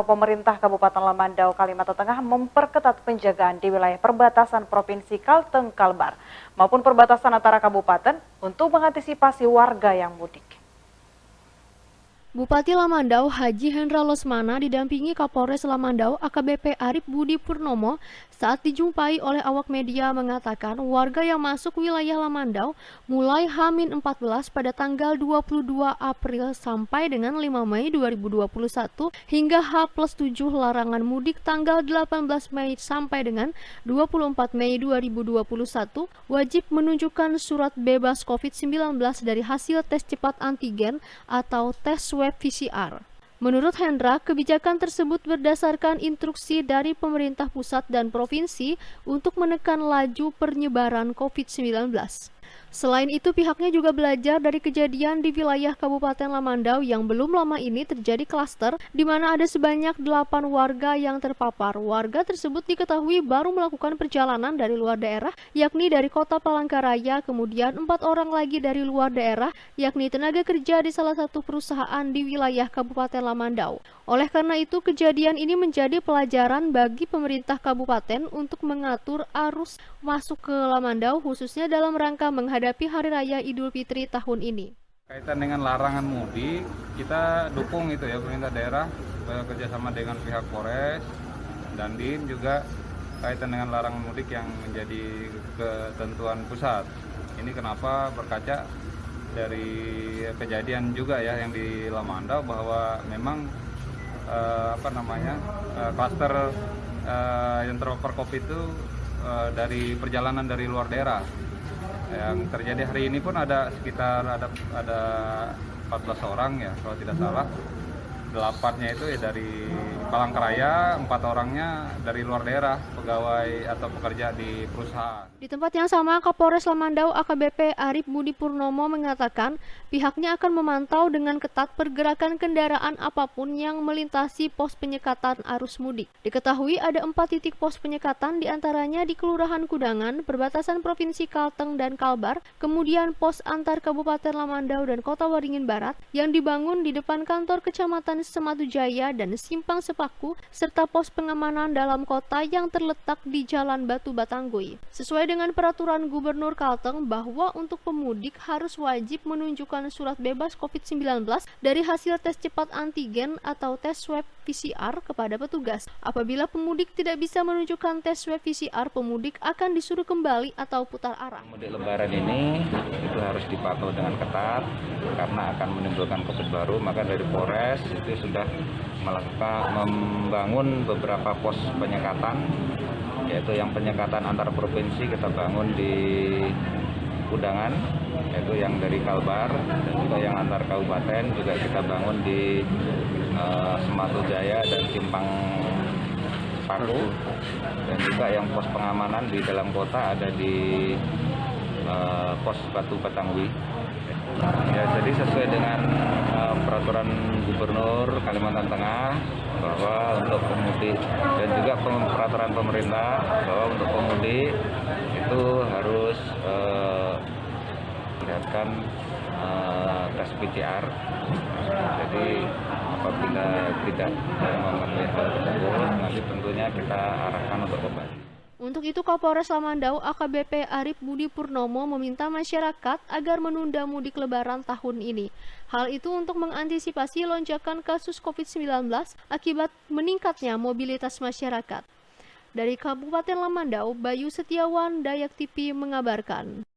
pemerintah Kabupaten Lamandau, Kalimantan Tengah memperketat penjagaan di wilayah perbatasan Provinsi Kalteng, Kalbar maupun perbatasan antara kabupaten untuk mengantisipasi warga yang mudik. Bupati Lamandau Haji Hendra Losmana didampingi Kapolres Lamandau AKBP Arif Budi Purnomo saat dijumpai oleh awak media mengatakan warga yang masuk wilayah Lamandau mulai H-14 pada tanggal 22 April sampai dengan 5 Mei 2021 hingga H+7 larangan mudik tanggal 18 Mei sampai dengan 24 Mei 2021 wajib menunjukkan surat bebas COVID-19 dari hasil tes cepat antigen atau tes swab PCR. Menurut Hendra, kebijakan tersebut berdasarkan instruksi dari pemerintah pusat dan provinsi untuk menekan laju penyebaran COVID-19. Selain itu, pihaknya juga belajar dari kejadian di wilayah Kabupaten Lamandau yang belum lama ini terjadi klaster di mana ada sebanyak 8 warga yang terpapar. Warga tersebut diketahui baru melakukan perjalanan dari luar daerah, yakni dari kota Palangkaraya, kemudian 4 orang lagi dari luar daerah, yakni tenaga kerja di salah satu perusahaan di wilayah Kabupaten Lamandau. Oleh karena itu, kejadian ini menjadi pelajaran bagi pemerintah kabupaten untuk mengatur arus masuk ke Lamandau, khususnya dalam rangka menghadapi Hari Raya Idul Fitri tahun ini. Kaitan dengan larangan mudik, kita dukung itu ya pemerintah daerah bekerjasama dengan pihak Polres dan DIM juga kaitan dengan larangan mudik yang menjadi ketentuan pusat. Ini kenapa berkaca dari kejadian juga ya yang di Lamandau bahwa memang klaster yang terpapar COVID itu dari perjalanan dari luar daerah. Yang terjadi hari ini pun ada sekitar ada 14 orang ya kalau tidak salah. 8-nya itu ya dari Palangkaraya, 4 orangnya dari luar daerah, pegawai atau pekerja di perusahaan. Di tempat yang sama, Kapolres Lamandau AKBP Arif Budi Purnomo mengatakan pihaknya akan memantau dengan ketat pergerakan kendaraan apapun yang melintasi pos penyekatan arus mudik. Diketahui ada 4 titik pos penyekatan diantaranya di Kelurahan Kudangan, perbatasan Provinsi Kalteng dan Kalbar, kemudian pos antar Kabupaten Lamandau dan Kota Waringin Barat yang dibangun di depan kantor Kecamatan Sematu Jaya dan Simpang Sepaku, serta pos pengamanan dalam kota yang terletak di Jalan Batu Batanggui. Sesuai dengan peraturan Gubernur Kalteng bahwa untuk pemudik harus wajib menunjukkan surat bebas COVID-19 dari hasil tes cepat antigen atau tes swab PCR kepada petugas. Apabila pemudik tidak bisa menunjukkan tes swab PCR, pemudik akan disuruh kembali atau putar arah. Mudik Lebaran ini itu harus dipantau dengan ketat karena akan menimbulkan COVID baru, maka dari Polres itu sudah membangun beberapa pos penyekatan, yaitu yang penyekatan antar provinsi kita bangun di Kudangan, yaitu yang dari Kalbar, dan juga yang antar kabupaten juga kita bangun di Sematu Jaya dan Simpang Sepaku, dan juga yang pos pengamanan di dalam kota ada di pos Batu Batanggui. Ya, jadi sesuai dengan peraturan Gubernur Kalimantan Tengah bahwa untuk pemudik dan juga peraturan pemerintah bahwa untuk pemudik itu harus dilihatkan tes PCR. Jadi apabila tidak memenuhi hal tersebut, nanti tentunya kita arahkan untuk kembali. Untuk itu, Kapolres Lamandau AKBP Arif Budi Purnomo meminta masyarakat agar menunda mudik Lebaran tahun ini. Hal itu untuk mengantisipasi lonjakan kasus COVID-19 akibat meningkatnya mobilitas masyarakat. Dari Kabupaten Lamandau, Bayu Setiawan, Dayak TV mengabarkan.